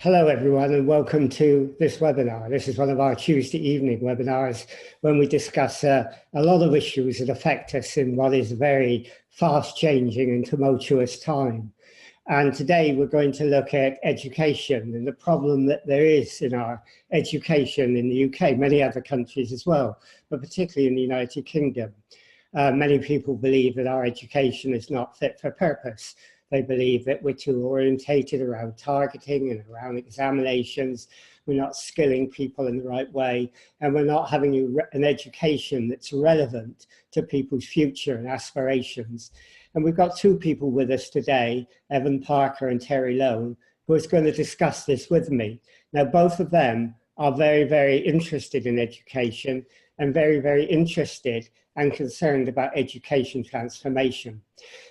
Hello, everyone, and welcome to this webinar. This is one of our Tuesday evening webinars when we discuss a lot of issues that affect us in what is a very fast-changing and tumultuous time. And today we're going to look at education and the problem that there is in our education in the UK, many other countries as well, but particularly in the United Kingdom. Many people believe that our education is not fit for purpose. They believe that we're too orientated around targeting and around examinations. We're not skilling people in the right way, and we're not having an education that's relevant to people's future and aspirations. And we've got two people with us today, Evan Parker and Terry Loane, who is going to discuss this with me. Now, both of them are very, very interested in education and very, very interested and concerned about education transformation.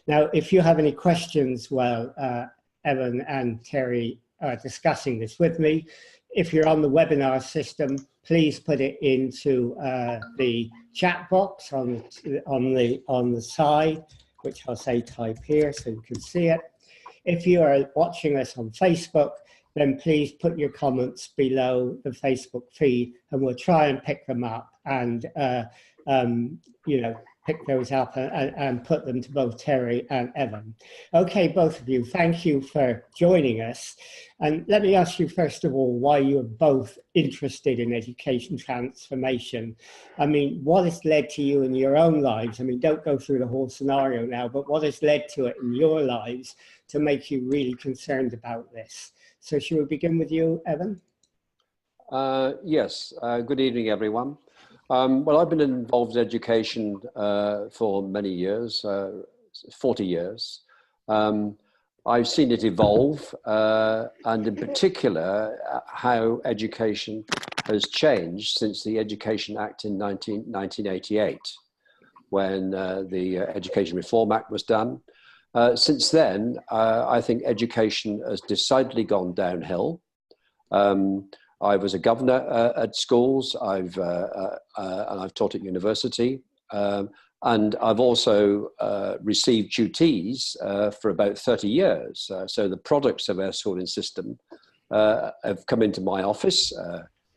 Now, if you have any questions while Evan and Terry are discussing this with me, if you're on the webinar system, please put it into the chat box on the side, which I'll say type here so you can see it. If you are watching us on Facebook, then please put your comments below the Facebook feed and we'll try and pick them up and pick those up and put them to both Terry and Evan. Okay, both of you, thank you for joining us. And let me ask you, first of all, why you're both interested in education transformation. I mean, what has led to you in your own lives? I mean, don't go through the whole scenario now, but what has led to it in your lives to make you really concerned about this? So should we begin with you, Evan? Yes, good evening, everyone. Well, I've been involved in education for many years, 40 years. I've seen it evolve, and in particular, how education has changed since the Education Act in 1988, when the Education Reform Act was done. Since then, I think education has decidedly gone downhill. I was a governor at schools. I've taught at university, and I've also received duties for about 30 years. So the products of our schooling system have come into my office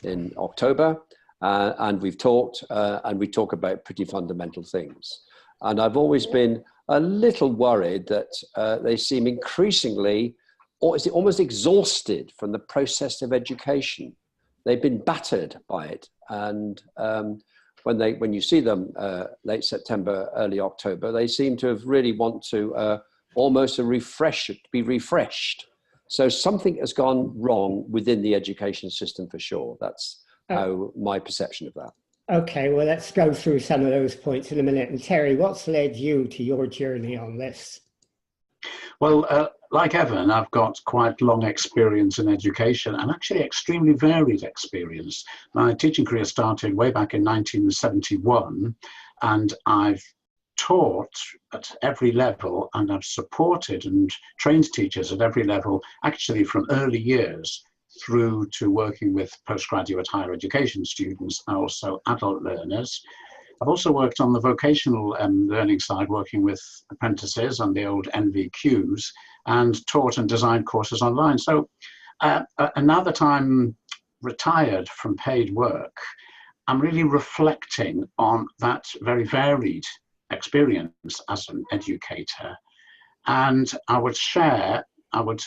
in October, and we've talked, and we talk about pretty fundamental things. And I've always been a little worried that they seem increasingly, or is it almost exhausted from the process of education. They've been battered by it. And when you see them late September, early October, they seem to have really want to almost be refreshed. So something has gone wrong within the education system for sure. That's how my perception of that. Okay, well, let's go through some of those points in a minute. And Terry, what's led you to your journey on this? Well, like Evan, I've got quite long experience in education and actually extremely varied experience. My teaching career started way back in 1971, and I've taught at every level, and I've supported and trained teachers at every level, actually from early years through to working with postgraduate higher education students and also adult learners. I've also worked on the vocational learning side, working with apprentices on the old NVQs, and taught and designed courses online. So and now that I'm retired from paid work, I'm really reflecting on that very varied experience as an educator. And I would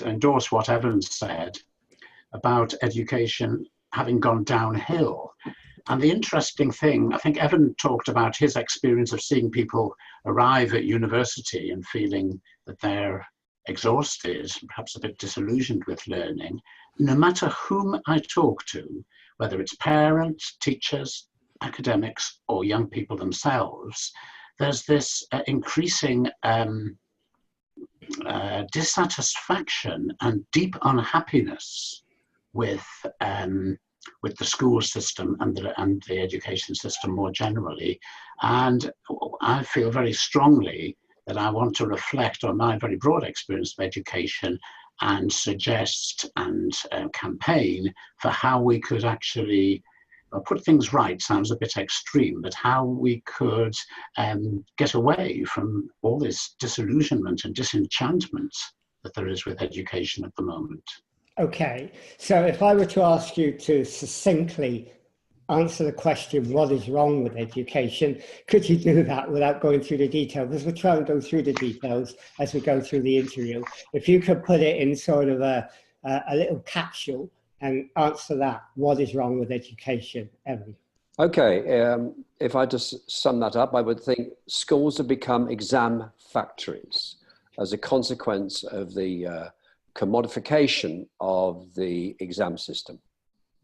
endorse what Evan said about education having gone downhill. And the interesting thing, I think Evan talked about his experience of seeing people arrive at university and feeling that they're exhausted, perhaps a bit disillusioned with learning. No matter whom I talk to, whether it's parents, teachers, academics, or young people themselves, there's this increasing dissatisfaction and deep unhappiness with the school system and the education system more generally. And I feel very strongly that I want to reflect on my very broad experience of education and suggest and campaign for how we could actually put things right. Sounds a bit extreme, but how we could get away from all this disillusionment and disenchantment that there is with education at the moment. Okay, so if I were to ask you to succinctly answer the question, what is wrong with education? Could you do that without going through the detail? Because we'll try and go through the details as we go through the interview. If you could put it in sort of a little capsule and answer that, what is wrong with education, Evan? Okay, if I just sum that up, I would think schools have become exam factories as a consequence of the commodification of the exam system.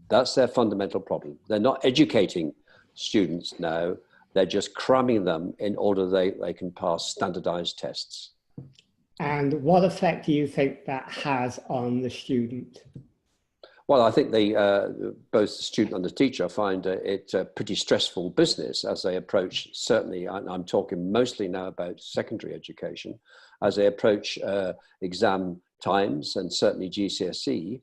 That's their fundamental problem. They're not educating students now. They're just cramming them in order they can pass standardized tests. And what effect do you think that has on the student? Well, I think both the student and the teacher find it a pretty stressful business as they approach, certainly, I'm talking mostly now about secondary education, as they approach exam times and certainly GCSE.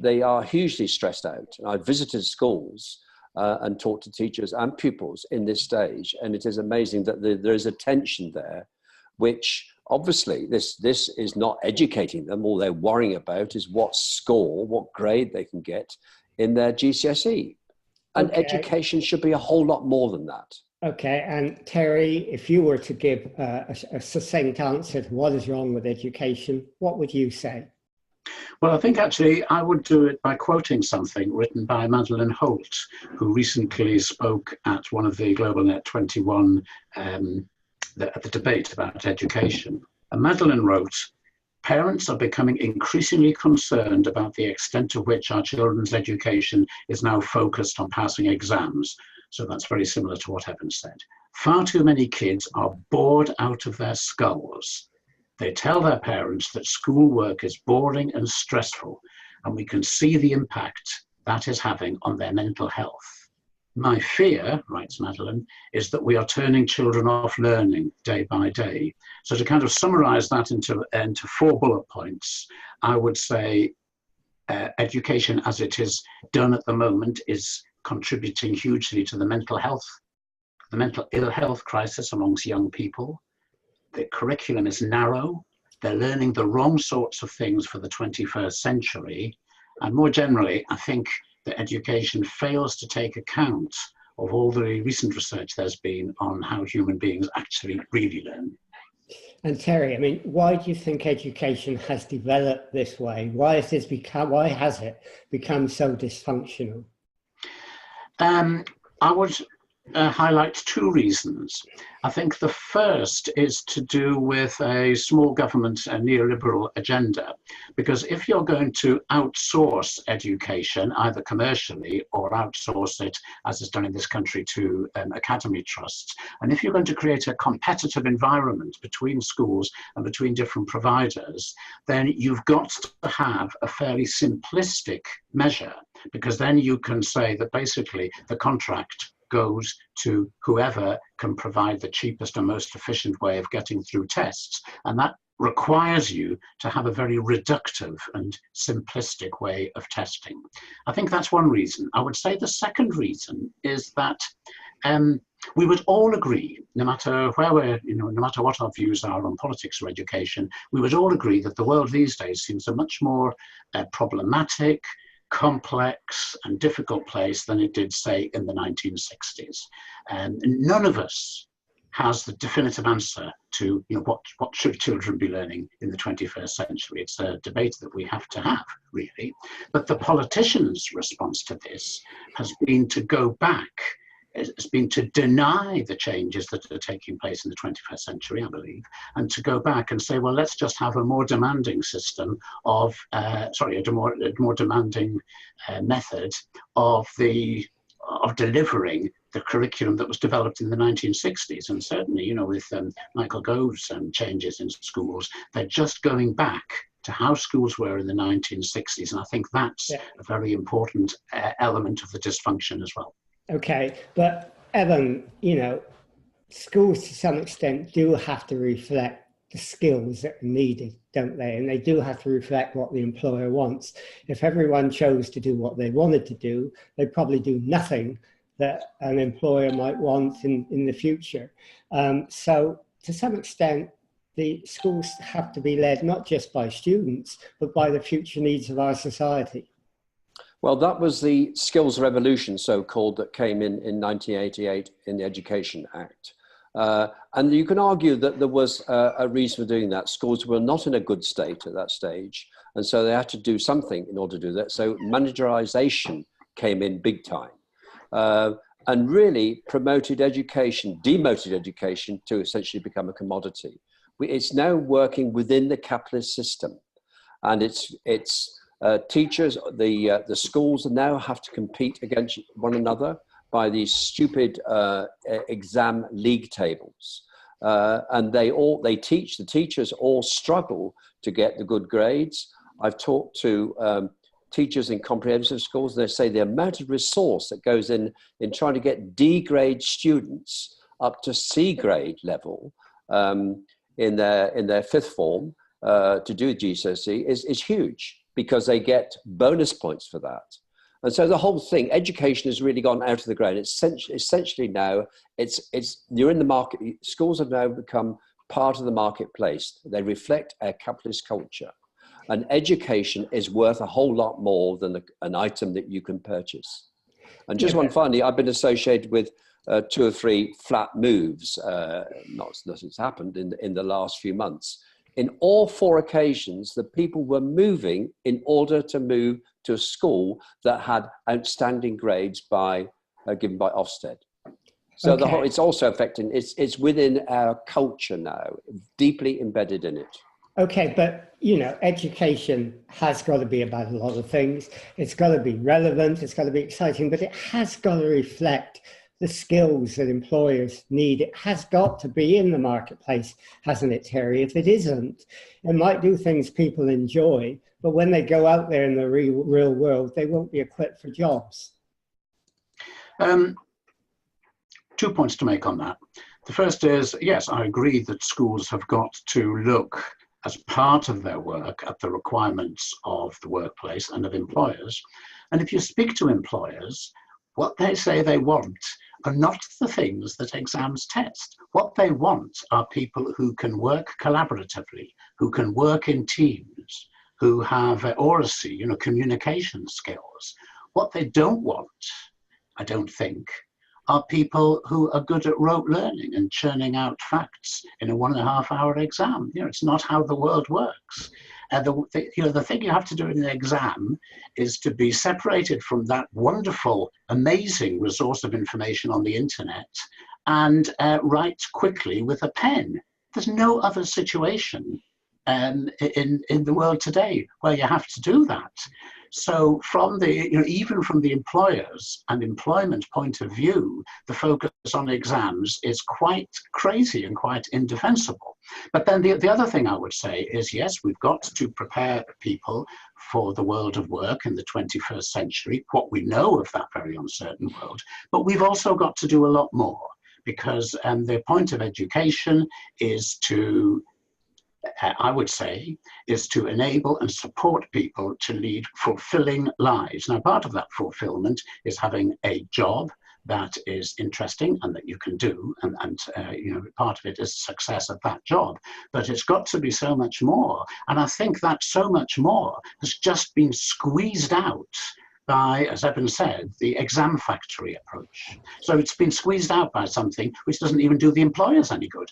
They are hugely stressed out. I've visited schools and talked to teachers and pupils in this stage, and it is amazing that there is a tension there, which obviously this is not educating them. All they're worrying about is what score, what grade they can get in their GCSE. And education should be a whole lot more than that. Okay, and Terry, if you were to give a succinct answer to what is wrong with education, what would you say? Well, I think actually I would do it by quoting something written by Madeleine Holt, who recently spoke at one of the Global Net 21 at the debate about education. And Madeleine wrote, "Parents are becoming increasingly concerned about the extent to which our children's education is now focused on passing exams." So that's very similar to what Evan said. "Far too many kids are bored out of their skulls. They tell their parents that schoolwork is boring and stressful, and we can see the impact that is having on their mental health. My fear," writes Madeleine, "is that we are turning children off learning day by day." So to kind of summarize that into 4 bullet points, I would say education as it is done at the moment is contributing hugely to the mental ill health crisis amongst young people. The curriculum is narrow. They're learning the wrong sorts of things for the 21st century. And more generally, I think that education fails to take account of all the recent research there's been on how human beings actually really learn. And Terry, I mean, why do you think education has developed this way? Why has it become so dysfunctional? I would highlight 2 reasons. I think the first is to do with a small government neoliberal agenda, because if you're going to outsource education, either commercially or outsource it, as is done in this country, to academy trusts, and if you're going to create a competitive environment between schools and between different providers, then you've got to have a fairly simplistic measure, because then you can say that basically the contract goes to whoever can provide the cheapest and most efficient way of getting through tests. And that requires you to have a very reductive and simplistic way of testing. I think that's one reason. I would say the second reason is that we would all agree, no matter no matter what our views are on politics or education, we would all agree that the world these days seems a much more problematic, complex and difficult place than it did, say, in the 1960s. And none of us has the definitive answer to what should children be learning in the 21st century. It's a debate that we have to have, really. But the politicians' response to this has been to go back. It's been to deny the changes that are taking place in the 21st century, I believe, and to go back and say, well, let's just have a more demanding system of, a more demanding method of delivering the curriculum that was developed in the 1960s. And certainly, with Michael Gove's changes in schools, they're just going back to how schools were in the 1960s. And I think that's a very important element of the dysfunction as well. Okay, but Evan, schools to some extent do have to reflect the skills that are needed, don't they? And they do have to reflect what the employer wants. If everyone chose to do what they wanted to do, they'd probably do nothing that an employer might want in the future. So to some extent, the schools have to be led not just by students, but by the future needs of our society? Well, that was the skills revolution, so-called, that came in 1988 in the Education Act. And you can argue that there was a reason for doing that. Schools were not in a good state at that stage, and so they had to do something in order to do that. So managerialization came in big time, and really promoted education, demoted education to essentially become a commodity. It's now working within the capitalist system, and it's teachers, the schools schools now have to compete against one another by these stupid exam league tables. And the teachers all struggle to get the good grades. I've talked to teachers in comprehensive schools. They say the amount of resource that goes in trying to get D grade students up to C grade level in their fifth form to do GCSE is huge, because they get bonus points for that. And so the whole thing, education has really gone out of the ground. It's essentially now, you're in the market. Schools have now become part of the marketplace. They reflect our capitalist culture. And education is worth a whole lot more than an item that you can purchase. And just one finally, I've been associated with 2 or 3 flat moves, not that it's happened in the last few months. In all 4 occasions, the people were moving in order to move to a school that had outstanding grades given by Ofsted. So it's also affecting, it's within our culture now, deeply embedded in it. Okay, but education has got to be about a lot of things. It's got to be relevant, it's got to be exciting, but it has got to reflect the skills that employers need. It has got to be in the marketplace, hasn't it, Terry? If it isn't, it might do things people enjoy, but when they go out there in the real world, they won't be equipped for jobs. 2 points to make on that. The first is, yes, I agree that schools have got to look as part of their work at the requirements of the workplace and of employers. And if you speak to employers, what they say they want are not the things that exams test. What they want are people who can work collaboratively, who can work in teams, who have oracy, communication skills. What they don't want, I don't think, are people who are good at rote learning and churning out facts in a 1.5-hour exam. It's not how the world works. The thing you have to do in an exam is to be separated from that wonderful, amazing resource of information on the internet and write quickly with a pen. There's no other situation in the world today where you have to do that. So from even from the employers and employment point of view, the focus on exams is quite crazy and quite indefensible. But then the other thing I would say is, yes, we've got to prepare people for the world of work in the 21st century, what we know of that very uncertain world, but we've also got to do a lot more, because the point of education is to I would say, is to enable and support people to lead fulfilling lives. Now, part of that fulfillment is having a job that is interesting and that you can do, and part of it is success at that job. But it's got to be so much more. And I think that so much more has just been squeezed out by, as Evan said, the exam factory approach. So it's been squeezed out by something which doesn't even do the employers any good.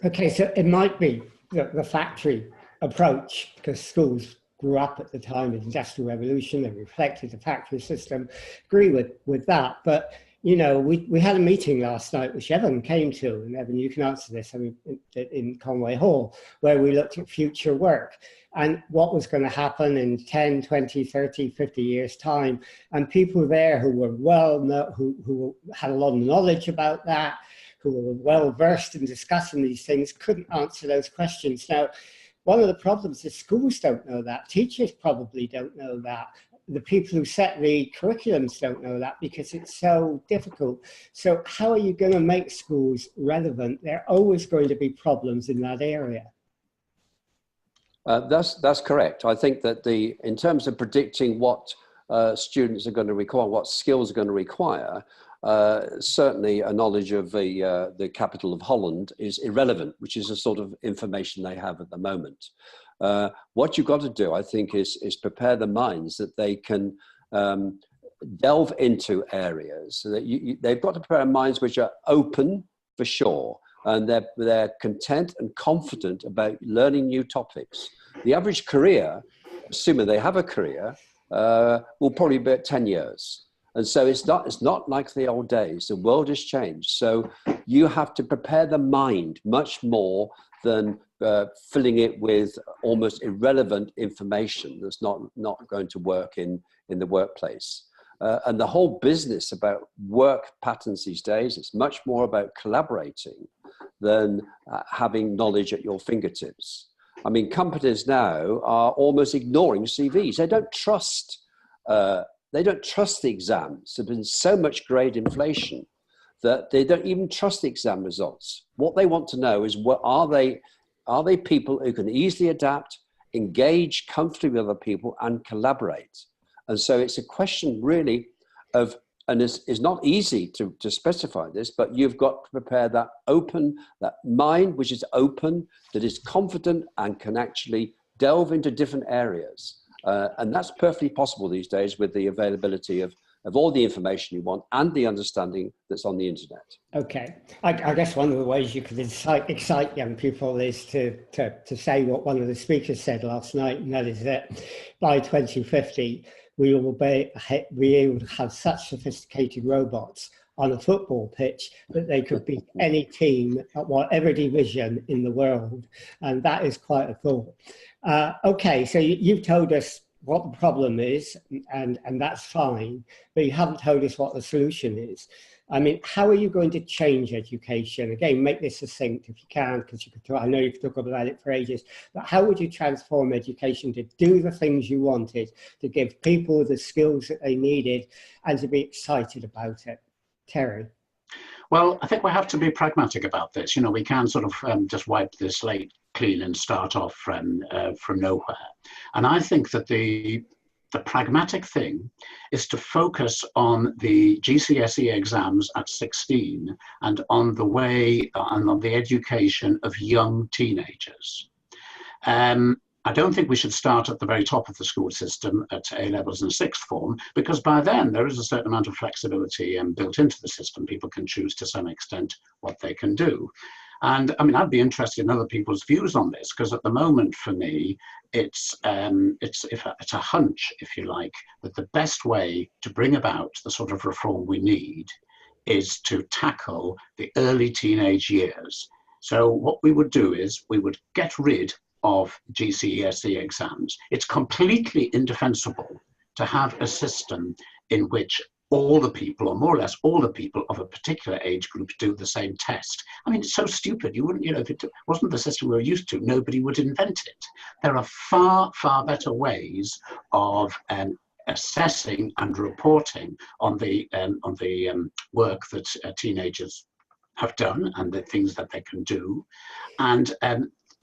Okay, so it might be the factory approach, because schools grew up at the time of the Industrial Revolution, they reflected the factory system. Agree with that, but we had a meeting last night which Evan came to, and Evan, you can answer this, in Conway Hall, where we looked at future work and what was going to happen in 10, 20, 30, 50 years time, and people there who were who had a lot of knowledge about that, who were well versed in discussing these things, couldn't answer those questions. Now, one of the problems is schools don't know that, teachers probably don't know that, the people who set the curriculums don't know that, because it's so difficult. So how are you going to make schools relevant? There are always going to be problems in that area. That's correct. I think that in terms of predicting what students are going to require, what skills are going to require, certainly a knowledge of the capital of Holland is irrelevant, which is the sort of information they have at the moment. What you've got to do, I think, is prepare the minds that they can delve into areas. So that they've got to prepare minds which are open for sure, and they're content and confident about learning new topics. The average career, assuming they have a career, will probably be at 10 years. And so it's not like the old days. The world has changed. So you have to prepare the mind much more than filling it with almost irrelevant information that's not going to work in the workplace. And the whole business about work patterns these days, it's much more about collaborating than having knowledge at your fingertips. I mean, companies now are almost ignoring CVs. They don't trust the exams. There's been so much grade inflation that they don't even trust the exam results. What they want to know is, are they people who can easily adapt, engage comfortably with other people, and collaborate? And so it's a question really of, and it's not easy to specify this, but you've got to prepare that mind which is open, that is confident and can actually delve into different areas. And that's perfectly possible these days with the availability of all the information you want and the understanding that's on the internet. Okay. I guess one of the ways you could excite young people is to say what one of the speakers said last night, and that is that by 2050, we will be able to have such sophisticated robots on a football pitch that they could beat any team at whatever division in the world. And that is quite a thought. Okay, so you've told us what the problem is, and that's fine, but you haven't told us what the solution is. I mean, how are you going to change education? Again, make this succinct if you can, because you could talk, I know you could talk about it for ages, but how would you transform education to do the things you wanted, to give people the skills that they needed, and to be excited about it? Terry? Well, I think we have to be pragmatic about this. You know, we can't sort of just wipe the slate clean and start off from nowhere. And I think that the pragmatic thing is to focus on the GCSE exams at 16 and on the way and on the education of young teenagers. I don't think we should start at the very top of the school system at A levels and sixth form, because by then there is a certain amount of flexibility built into the system. People can choose to some extent what they can do. And I mean, I'd be interested in other people's views on this, because at the moment for me, it's a hunch, if you like, that the best way to bring about the sort of reform we need is to tackle the early teenage years. So what we would do is we would get rid of GCSE exams. It's completely indefensible to have a system in which all the people, or more or less all the people of a particular age group, do the same test. I mean, it's so stupid. You wouldn't, you know, if it wasn't the system we were used to, nobody would invent it. There are far, far better ways of assessing and reporting on the work that teenagers have done and the things that they can do. And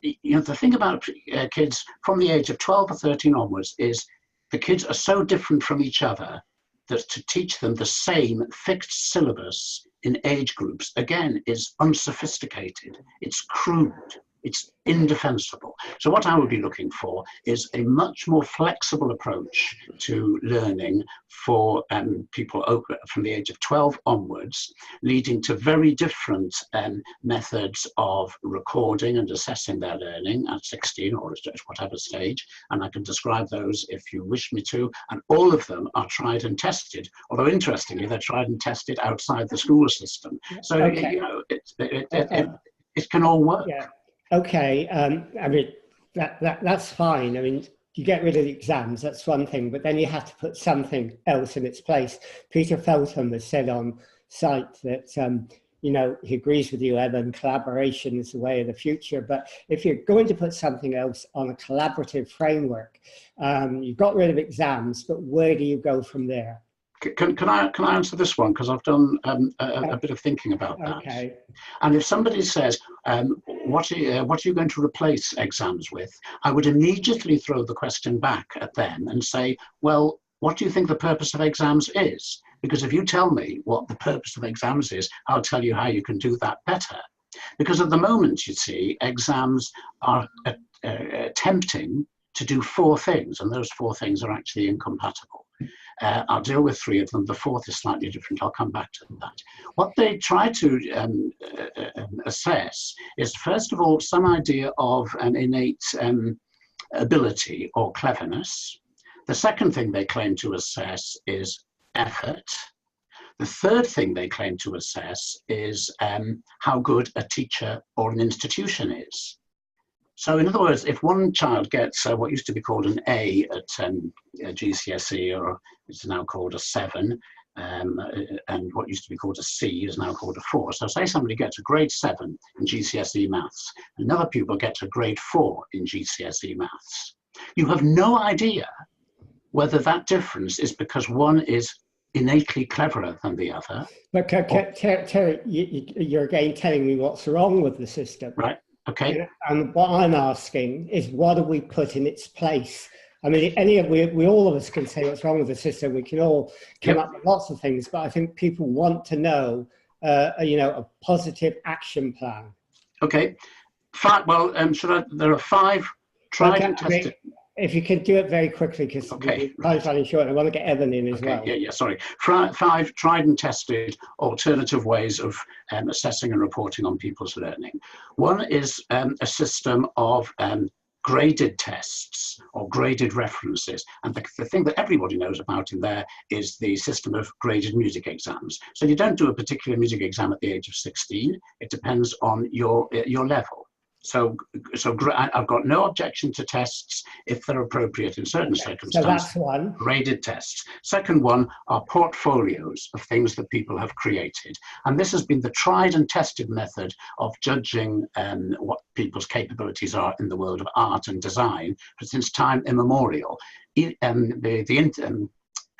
you know, the thing about kids from the age of 12 or 13 onwards is the kids are so different from each other that to teach them the same fixed syllabus in age groups, again, is unsophisticated, it's crude, it's indefensible. So what I would be looking for is a much more flexible approach to learning for people from the age of 12 onwards, leading to very different methods of recording and assessing their learning at 16 or at whatever stage. And I can describe those if you wish me to. And all of them are tried and tested, although interestingly, they're tried and tested outside the school system. So, okay. You know, it can all work. Yeah. Okay, I mean, that's fine. I mean, you get rid of the exams, that's one thing, but then you have to put something else in its place. Peter Feltham has said on site that, you know, he agrees with you, Evan, collaboration is the way of the future. But if you're going to put something else on a collaborative framework, you've got rid of exams, but where do you go from there? Can I answer this one, because I've done a bit of thinking about that. Okay. And if somebody says, what are you going to replace exams with? I would immediately throw the question back at them and say, well, what do you think the purpose of exams is? Because if you tell me what the purpose of exams is, I'll tell you how you can do that better. Because at the moment, you see, exams are attempting to do 4 things, and those 4 things are actually incompatible. I'll deal with 3 of them. The 4th is slightly different. I'll come back to that. What they try to assess is, first of all, some idea of an innate ability or cleverness. The second thing they claim to assess is effort. The third thing they claim to assess is how good a teacher or an institution is. So in other words, if one child gets what used to be called an A at GCSE, or it's now called a 7, and what used to be called a C is now called a 4. So say somebody gets a grade 7 in GCSE maths, another pupil gets a grade 4 in GCSE maths. You have no idea whether that difference is because one is innately cleverer than the other. But Terry, you're again telling me what's wrong with the system. Right, okay. And what I'm asking is, what do we put in its place? I mean, we all of us can say what's wrong with the system. We can all come up with lots of things, but I think people want to know, a positive action plan. Okay. Well, there are 5 tried and tested. If you could do it very quickly, because time's running short. I want to get Evan in as well. Sorry. 5 tried and tested alternative ways of assessing and reporting on people's learning. One is a system of graded tests or graded references. And the thing that everybody knows about in there is the system of graded music exams. So you don't do a particular music exam at the age of 16. It depends on your level. So I've got no objection to tests if they're appropriate in certain circumstances. So that's one. Graded tests. Second one are portfolios of things that people have created. And this has been the tried and tested method of judging what people's capabilities are in the world of art and design since time immemorial.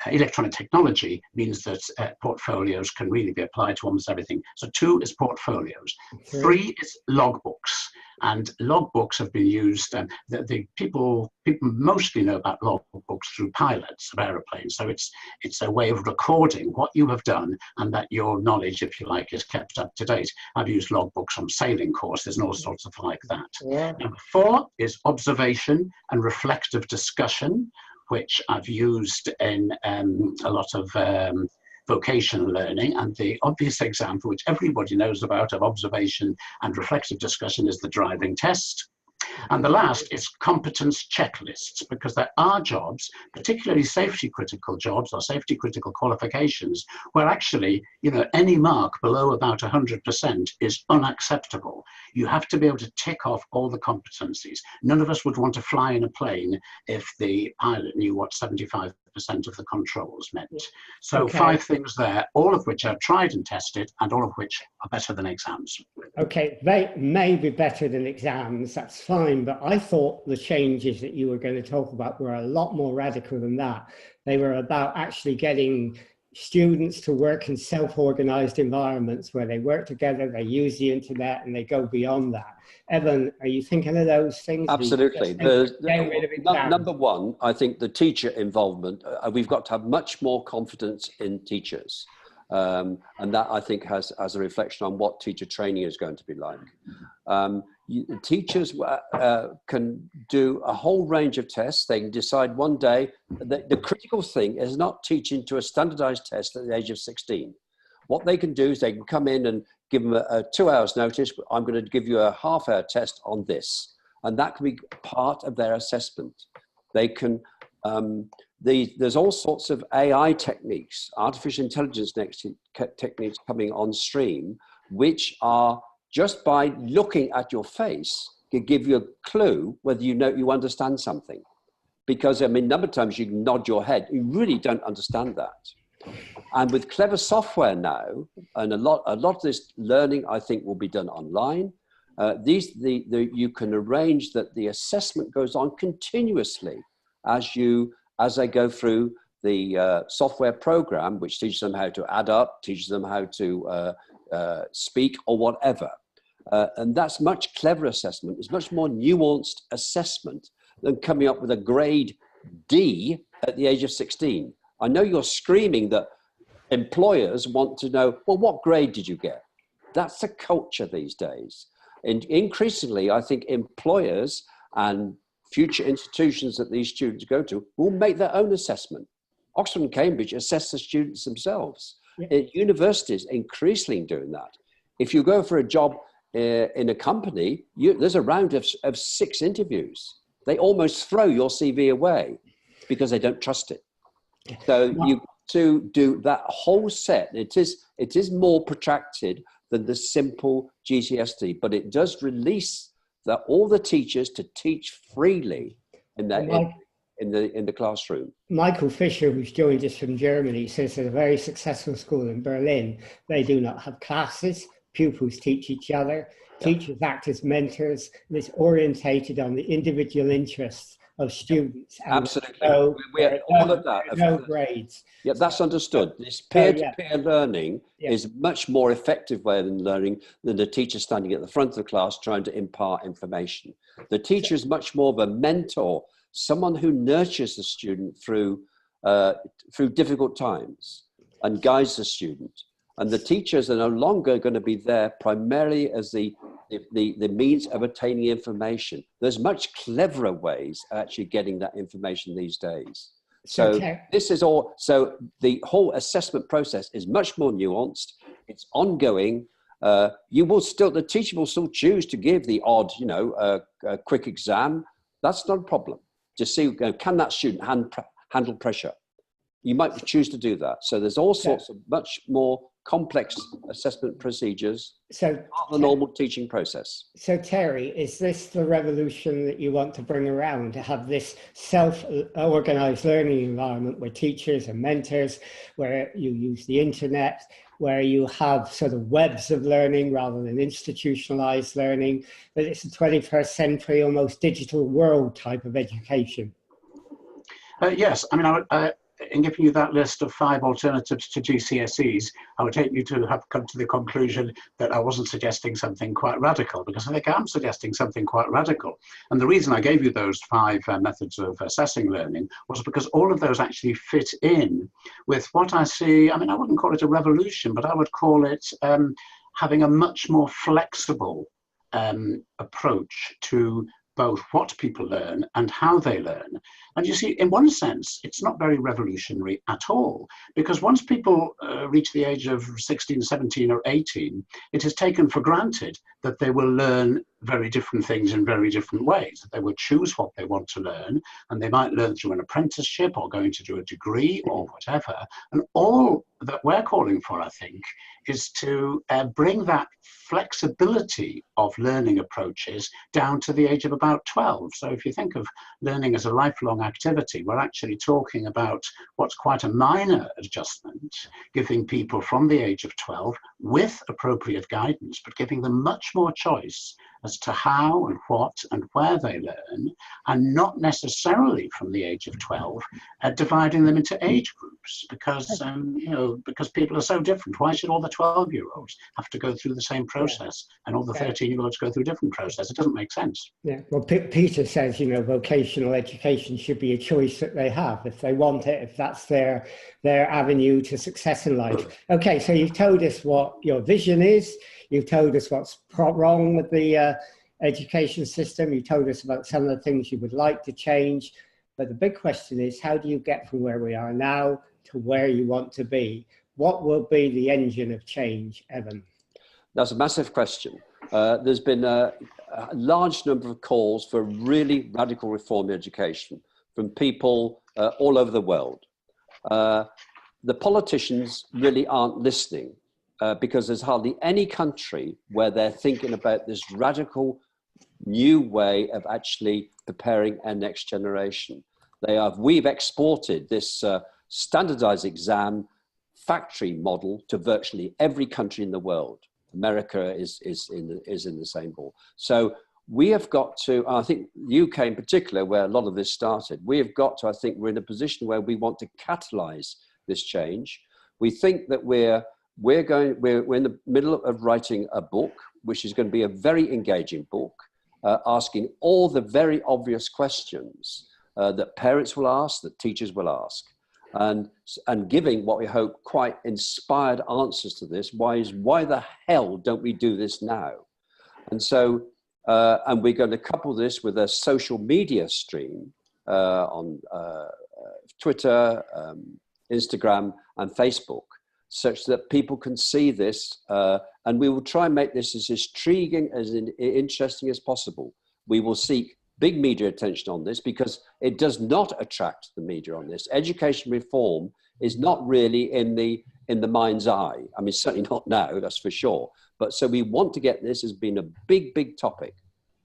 Electronic technology means that portfolios can really be applied to almost everything. So 2 is portfolios. 3 is logbooks. And logbooks have been used, people mostly know about logbooks through pilots of aeroplanes. So it's a way of recording what you have done and that your knowledge, if you like, is kept up to date. I've used logbooks on sailing courses and all sorts of like that. Yeah. Number 4 is observation and reflective discussion, which I've used in a lot of vocational learning. And the obvious example, which everybody knows about, of observation and reflective discussion is the driving test. And the last is competence checklists, because there are jobs, particularly safety critical jobs or safety critical qualifications, where actually, any mark below about 100% is unacceptable. You have to be able to tick off all the competencies. None of us would want to fly in a plane if the pilot knew what 75% of the controls meant. So 5 things there, all of which are tried and tested, and all of which are better than exams. Okay, they may be better than exams, that's fine, but I thought the changes that you were going to talk about were a lot more radical than that. They were about actually getting students to work in self-organized environments where they work together, they use the internet, and they go beyond that. Evan, are you thinking of those things? Absolutely. Number 1, I think the teacher involvement, we've got to have much more confidence in teachers. And that, I think, has a reflection on what teacher training is going to be like. Teachers can do a whole range of tests. They can decide one day that the critical thing is not teaching to a standardized test at the age of 16. What they can do is they can come in and give them a 2 hours notice. I'm going to give you a half-hour test on this. And that can be part of their assessment. They can, there's all sorts of AI techniques, artificial intelligence techniques coming on stream, which are just by looking at your face, can give you a clue whether you understand something. Because, I mean, a number of times you can nod your head, you really don't understand that. And with clever software now, and a lot of this learning, I think, will be done online. You can arrange that the assessment goes on continuously as they go through the software program, which teaches them how to add up, teaches them how to speak or whatever. And that's much clever assessment. It's much more nuanced assessment than coming up with a grade D at the age of 16. I know you're screaming that Employers want to know, well, what grade did you get? That's the culture these days. And increasingly, I think employers and future institutions that these students go to will make their own assessment. Oxford and Cambridge assess the students themselves. Yeah. Universities increasingly doing that. If you go for a job in a company, there's a round of 6 interviews. They almost throw your CV away because they don't trust it. So you to do that whole set. It is more protracted than the simple GCSE, but it does release all the teachers to teach freely in the classroom. Michael Fisher, who's joined us from Germany, says at a very successful school in Berlin, they do not have classes. Pupils teach each other. Teachers act as mentors. And it's orientated on the individual interests of students. Absolutely. All of that. No grades. Yeah, that's understood. This peer-to-peer learning is a much more effective way of learning than the teacher standing at the front of the class trying to impart information. The teacher is much more of a mentor, someone who nurtures the student through difficult times and guides the student. And the teachers are no longer going to be there primarily as the means of attaining information. There's much cleverer ways of actually getting that information these days. So this is all. So the whole assessment process is much more nuanced. It's ongoing. The teacher will still choose to give the odd, a quick exam. That's not a problem. To see, can that student handle pressure? You might choose to do that. So there's all sorts of much more complex assessment procedures, part of the normal teaching process. So Terry, is this the revolution that you want to bring around, to have this self-organized learning environment where teachers and mentors, where you use the internet, where you have sort of webs of learning rather than institutionalized learning, that it's a 21st century, almost digital world type of education? Yes, I mean, in giving you that list of 5 alternatives to GCSEs, I would take you to have come to the conclusion that I wasn't suggesting something quite radical, because I think I'm suggesting something quite radical. And the reason I gave you those 5 methods of assessing learning was because all of those actually fit in with what I see. I mean, I wouldn't call it a revolution, but I would call it having a much more flexible approach to both what people learn and how they learn. And you see, in one sense, it's not very revolutionary at all, because once people reach the age of 16, 17 or 18, it is taken for granted that they will learn very different things in very different ways, that they will choose what they want to learn, and they might learn through an apprenticeship or going to do a degree or whatever. And all that we're calling for, I think, is to bring that flexibility of learning approaches down to the age of about 12. So if you think of learning as a lifelong activity, we're actually talking about what's quite a minor adjustment, giving people from the age of 12 with appropriate guidance, but giving them much more choice as to how and what and where they learn, and not necessarily from the age of 12, dividing them into age groups, because because people are so different. Why should all the 12-year-olds have to go through the same process and all the 13-year-olds go through a different process? It doesn't make sense. Yeah, well, Peter says, vocational education should be a choice that they have if they want it, if that's their avenue to success in life. Okay, so you've told us what your vision is. You've told us what's wrong with the education system. You told us about some of the things you would like to change. But the big question is, how do you get from where we are now to where you want to be? What will be the engine of change, Evan? That's a massive question. There's been a large number of calls for really radical reform in education from people all over the world. The politicians really aren't listening. Because there's hardly any country where they're thinking about this radical new way of actually preparing our next generation. We've exported this standardized exam factory model to virtually every country in the world. America is in the same ball. So we have got to, I think the UK in particular, where a lot of this started, we have got to, I think we're in a position where we want to catalyze this change. We think that we're in the middle of writing a book, which is going to be a very engaging book, asking all the very obvious questions that parents will ask, that teachers will ask. and giving what we hope quite inspired answers to this. Why the hell don't we do this now? And so, and we're going to couple this with a social media stream on Twitter, Instagram, and Facebook, such that people can see this. And we will try and make this as intriguing, as interesting as possible. We will seek big media attention on this because it does not attract the media on this. Education reform is not really in the mind's eye. I mean, certainly not now, that's for sure. But so we want to get this as being a big topic,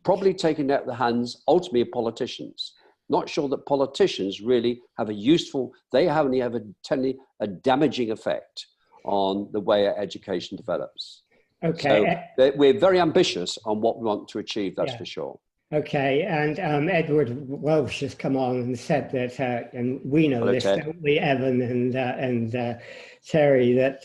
probably taken out of the hands ultimately of politicians. Not sure that politicians really have they only have a damaging effect on the way our education develops. Okay. So we're very ambitious on what we want to achieve, that's for sure. Okay, and Edward Welsh has come on and said that, and we know this, don't we, Evan and Terry, that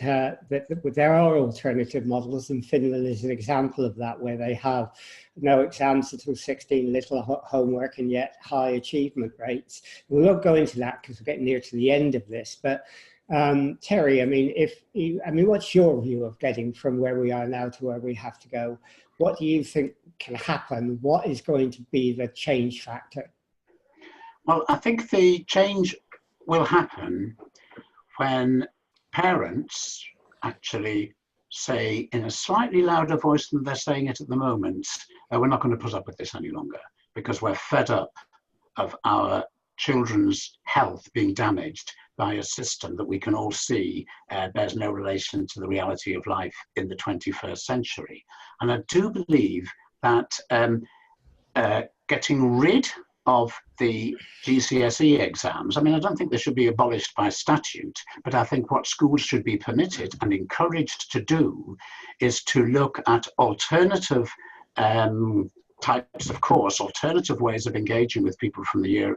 there are alternative models, and Finland is an example of that, where they have no exams until 16, little homework, and yet high achievement rates. We won't go into that because we're getting near to the end of this, but Terry, I mean, what's your view of getting from where we are now to where we have to go? What do you think can happen? What is going to be the change factor? Well, I think the change will happen when parents actually say in a slightly louder voice than they're saying it at the moment, we're not going to put up with this any longer because we're fed up of our children's health being damaged by a system that we can all see bears no relation to the reality of life in the 21st century. And I do believe that getting rid of the GCSE exams, I mean, I don't think they should be abolished by statute, but I think what schools should be permitted and encouraged to do is to look at alternative types of course, alternative ways of engaging with people from the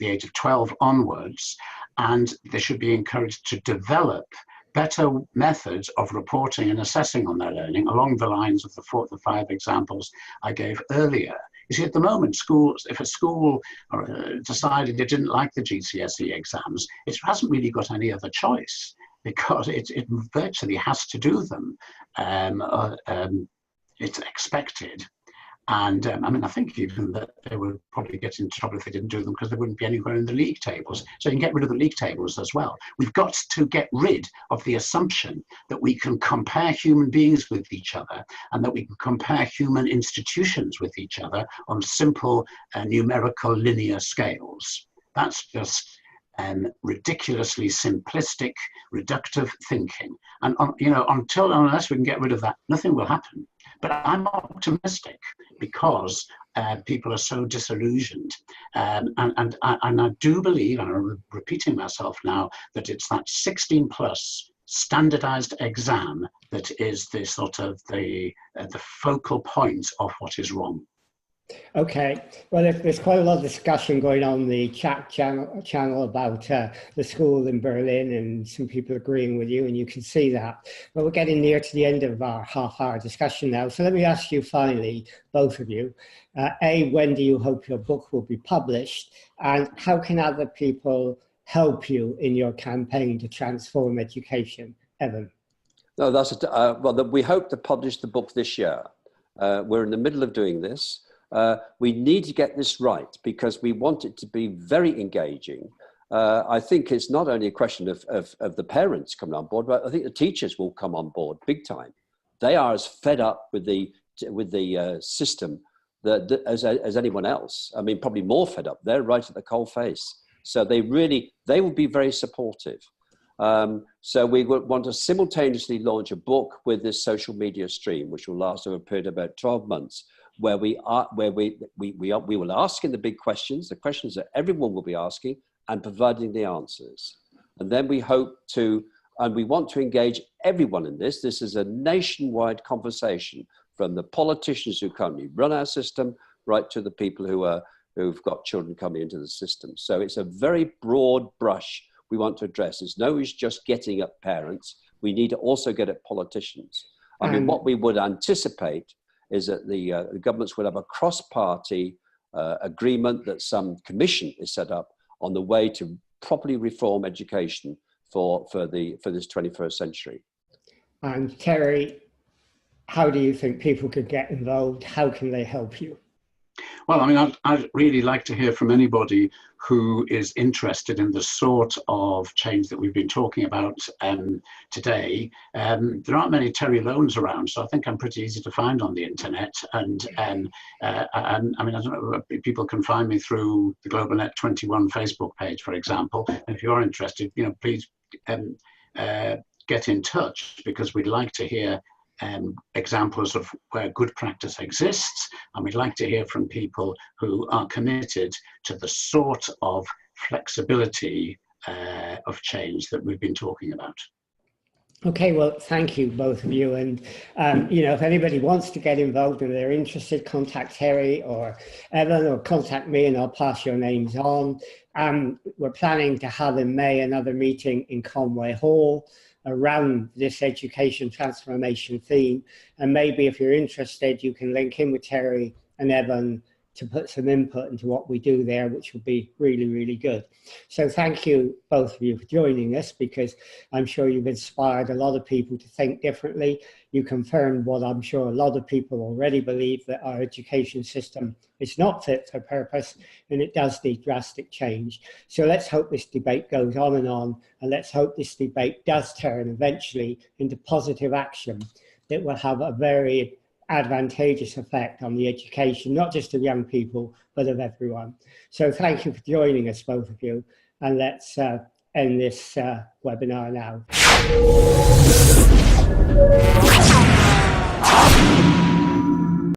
age of 12 onwards, and they should be encouraged to develop better methods of reporting and assessing on their learning along the lines of the 5 examples I gave earlier. You see, at the moment, schools, if a school decided it didn't like the GCSE exams, it hasn't really got any other choice because it virtually has to do them. It's expected. And I mean, I think even that they would probably get into trouble if they didn't do them because they wouldn't be anywhere in the league tables. So you can get rid of the league tables as well. We've got to get rid of the assumption that we can compare human beings with each other and that we can compare human institutions with each other on simple numerical linear scales. That's just ridiculously simplistic, reductive thinking. And unless we can get rid of that, nothing will happen. But I'm optimistic because people are so disillusioned. And I do believe, and I'm repeating myself now, that it's that 16 plus standardized exam that is the sort of the focal point of what is wrong. Okay, well, there's quite a lot of discussion going on the chat channel about the school in Berlin, and some people agreeing with you, and you can see that. But we're getting near to the end of our half-hour discussion now. So let me ask you finally, both of you, when do you hope your book will be published, and how can other people help you in your campaign to transform education? Evan? No, we hope to publish the book this year. We're in the middle of doing this. We need to get this right because we want it to be very engaging. I think it's not only a question of the parents coming on board, but I think the teachers will come on board big time. They are as fed up with the system as anyone else. I mean, probably more fed up. They're right at the coalface. So they will be very supportive. So we would want to simultaneously launch a book with this social media stream, which will last over a period of about 12 months. Where we will ask in the big questions, the questions that everyone will be asking, and providing the answers. And then we hope to, and we want to engage everyone in this. This is a nationwide conversation, from the politicians who currently run our system right to the people who've got children coming into the system. So it's a very broad brush we want to address. It's no use just getting at parents. We need to also get at politicians. I mean, what we would anticipate is that the governments will have a cross-party agreement that some commission is set up on the way to properly reform education for this 21st century. And Terry, how do you think people could get involved? How can they help you? Well, I mean, I'd really like to hear from anybody who is interested in the sort of change that we've been talking about today. There aren't many Terry Loanes around, so I think I'm pretty easy to find on the internet. And I mean, I don't know, people can find me through the GlobalNet 21 Facebook page, for example. And if you're interested, please get in touch, because we'd like to hear examples of where good practice exists, and we'd like to hear from people who are committed to the sort of flexibility of change that we've been talking about. Okay, well, thank you, both of you. And, if anybody wants to get involved and they're interested, contact Terry or Evan, or contact me and I'll pass your names on. We're planning to have in May another meeting in Conway Hall around this education transformation theme. And maybe if you're interested, you can link in with Terry and Evan to put some input into what we do there, which would be really, really good. So thank you, both of you, for joining us, because I'm sure you've inspired a lot of people to think differently. You confirmed what I'm sure a lot of people already believe, that our education system is not fit for purpose and it does need drastic change. So let's hope this debate goes on, and let's hope this debate does turn eventually into positive action that will have a very advantageous effect on the education, not just of young people, but of everyone. So thank you for joining us, both of you, and let's end this webinar now.